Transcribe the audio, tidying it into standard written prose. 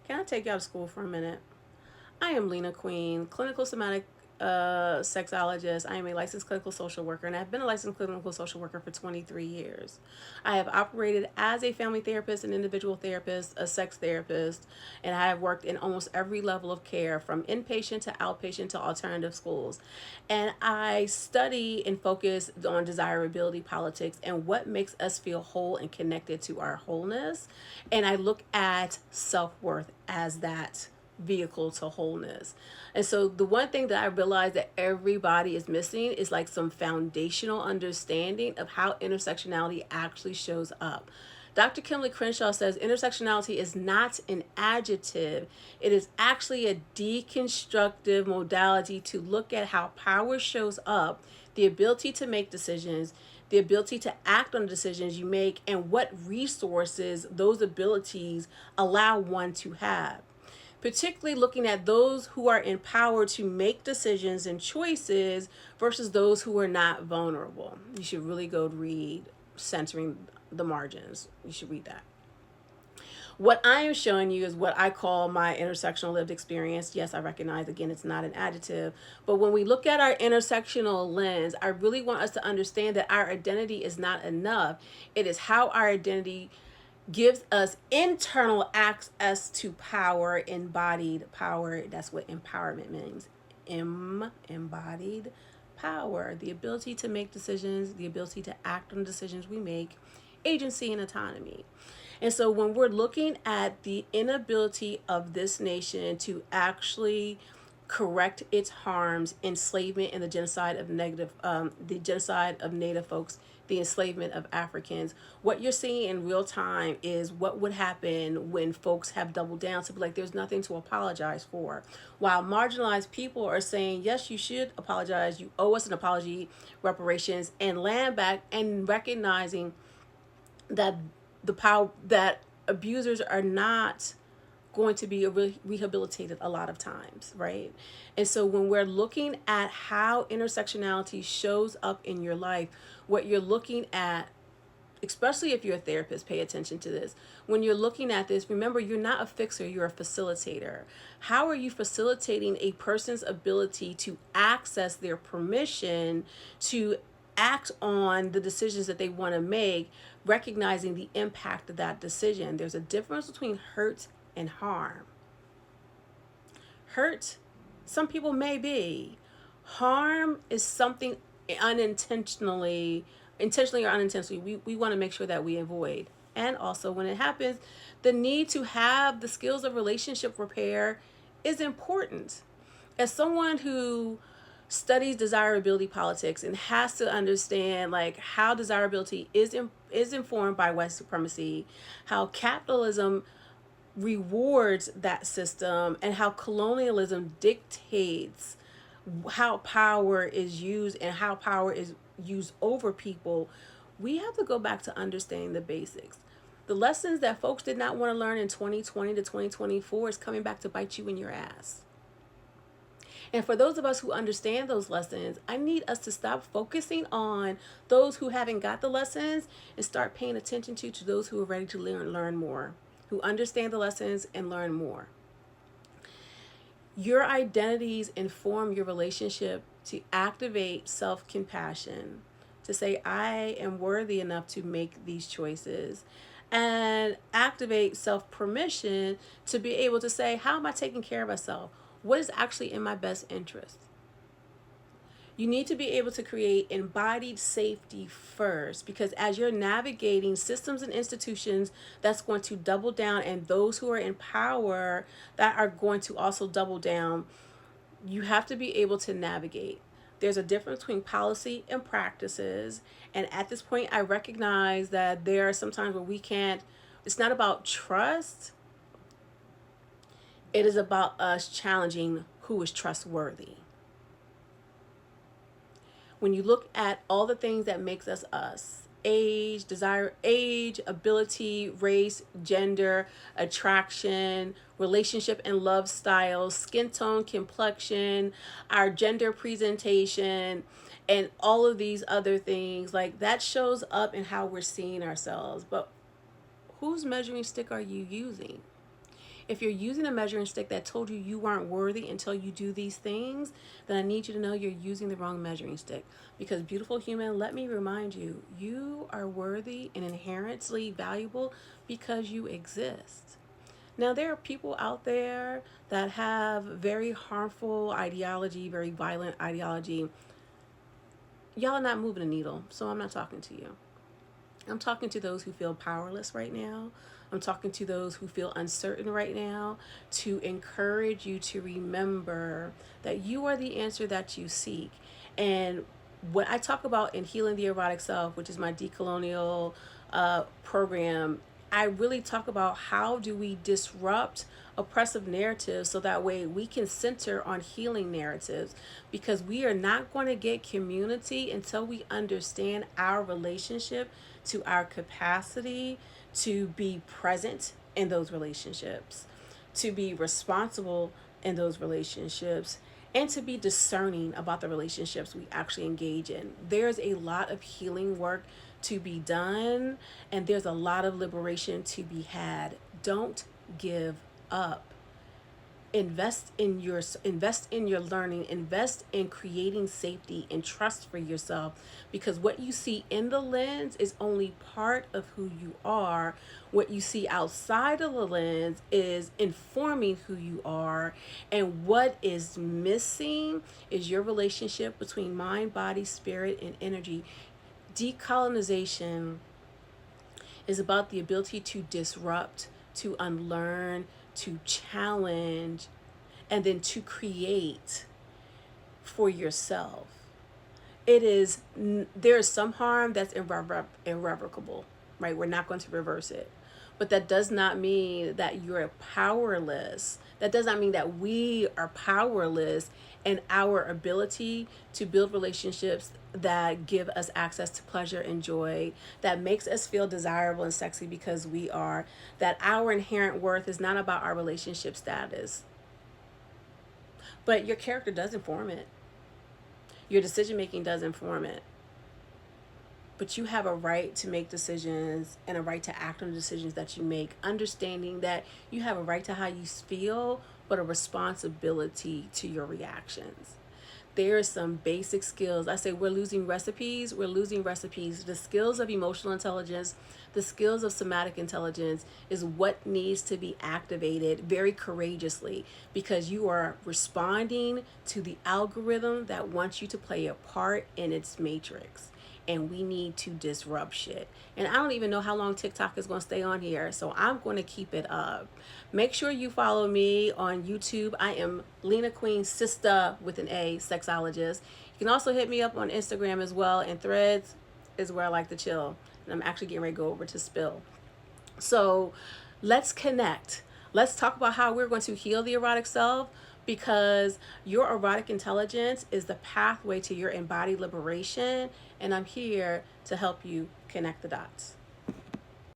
Can I take you out of school for a minute? I am Lena Queen, clinical somatic sexologist. I am a licensed clinical social worker, and I've been a licensed clinical social worker for 23 years. I have operated as a family therapist, an individual therapist, a sex therapist, and I have worked in almost every level of care from inpatient to outpatient to alternative schools. And I study and focus on desirability politics and what makes us feel whole and connected to our wholeness. And I look at self worth as that vehicle to wholeness. And so the one thing that I realize that everybody is missing is like some foundational understanding of how intersectionality actually shows up. Dr. Kimberly Crenshaw says intersectionality is not an adjective. It is actually a deconstructive modality to look at how power shows up, the ability to make decisions, the ability to act on the decisions you make, and what resources those abilities allow one to have, particularly looking at those who are empowered to make decisions and choices versus those who are not vulnerable. You should really go read Centering the Margins. You should read that. What I am showing you is what I call my intersectional lived experience. Yes, I recognize, again, it's not an adjective. But when we look at our intersectional lens, I really want us to understand that our identity is not enough. It is how our identity gives us internal access to power, embodied power. That's what empowerment means. Embodied power, the ability to make decisions, the ability to act on decisions we make, agency and autonomy. And so when we're looking at the inability of this nation to actually correct its harms, enslavement, and the genocide of Native folks, the enslavement of Africans. What you're seeing in real time is what would happen when folks have doubled down to be like, there's nothing to apologize for. While marginalized people are saying, yes, you should apologize, you owe us an apology, reparations, and land back, and recognizing that the power that abusers are not going to be rehabilitated a lot of times, right? And so when we're looking at how intersectionality shows up in your life, what you're looking at, especially if you're a therapist, pay attention to this. When you're looking at this, remember, you're not a fixer, you're a facilitator. How are you facilitating a person's ability to access their permission to act on the decisions that they want to make, recognizing the impact of that decision? There's a difference between hurt and harm. Hurt, some people may be. Harm is something intentionally or unintentionally, we want to make sure that we avoid. And also, when it happens, the need to have the skills of relationship repair is important. As someone who studies desirability politics and has to understand like how desirability is informed by white supremacy, how capitalism rewards that system, and how colonialism dictates how power is used and how power is used over people, we have to go back to understanding the basics. The lessons that folks did not want to learn in 2020 to 2024 is coming back to bite you in your ass. And for those of us who understand those lessons, I need us to stop focusing on those who haven't got the lessons and start paying attention to those who are ready to learn more, who understand the lessons and learn more. Your identities inform your relationship to activate self-compassion, to say, I am worthy enough to make these choices, and activate self-permission to be able to say, how am I taking care of myself? What is actually in my best interest? You need to be able to create embodied safety first, because as you're navigating systems and institutions, that's going to double down, and those who are in power that are going to also double down. You have to be able to navigate. There's a difference between policy and practices, and at this point I recognize that there are some times where we can't, it's not about trust, it is about us challenging who is trustworthy. When you look at all the things that makes us us, age, desire, age, ability, race, gender, attraction, relationship and love styles, skin tone, complexion, our gender presentation, and all of these other things, like that shows up in how we're seeing ourselves. But whose measuring stick are you using? If you're using a measuring stick that told you you weren't worthy until you do these things, then I need you to know you're using the wrong measuring stick. Because, beautiful human, let me remind you, you are worthy and inherently valuable because you exist. Now, there are people out there that have very harmful ideology, very violent ideology. Y'all are not moving a needle, so I'm not talking to you. I'm talking to those who feel powerless right now. I'm talking to those who feel uncertain right now, to encourage you to remember that you are the answer that you seek. And what I talk about in Healing the Erotic Self, which is my decolonial program, I really talk about how do we disrupt oppressive narratives so that way we can center on healing narratives, because we are not going to get community until we understand our relationship to our capacity to be present in those relationships, to be responsible in those relationships, and to be discerning about the relationships we actually engage in. There's a lot of healing work to be done, and there's a lot of liberation to be had. Don't give up. Invest in your learning, invest in creating safety and trust for yourself, because what you see in the lens is only part of who you are. What you see outside of the lens is informing who you are, and what is missing is your relationship between mind, body, spirit, and energy. Decolonization is about the ability to disrupt, to unlearn, to challenge, and then to create for yourself. There is some harm that's irrevocable, right? We're not going to reverse it. But that does not mean that you're powerless. That does not mean that we are powerless in our ability to build relationships that give us access to pleasure and joy, that makes us feel desirable and sexy because we are, that our inherent worth is not about our relationship status. But your character does inform it. Your decision making does inform it. But you have a right to make decisions and a right to act on the decisions that you make, understanding that you have a right to how you feel, but a responsibility to your reactions. There are some basic skills. I say we're losing recipes. The skills of emotional intelligence, the skills of somatic intelligence is what needs to be activated very courageously, because you are responding to the algorithm that wants you to play a part in its matrix. And we need to disrupt shit. And I don't even know how long TikTok is going to stay on here, so I'm going to keep it up. Make sure you follow me on YouTube. I am Lena Queen, sister with an A, Sexologist. You can also hit me up on Instagram as well, and Threads is where I like to chill. And I'm actually getting ready to go over to Spill. So let's connect. Let's talk about how we're going to heal the erotic self, because your erotic intelligence is the pathway to your embodied liberation, and I'm here to help you connect the dots.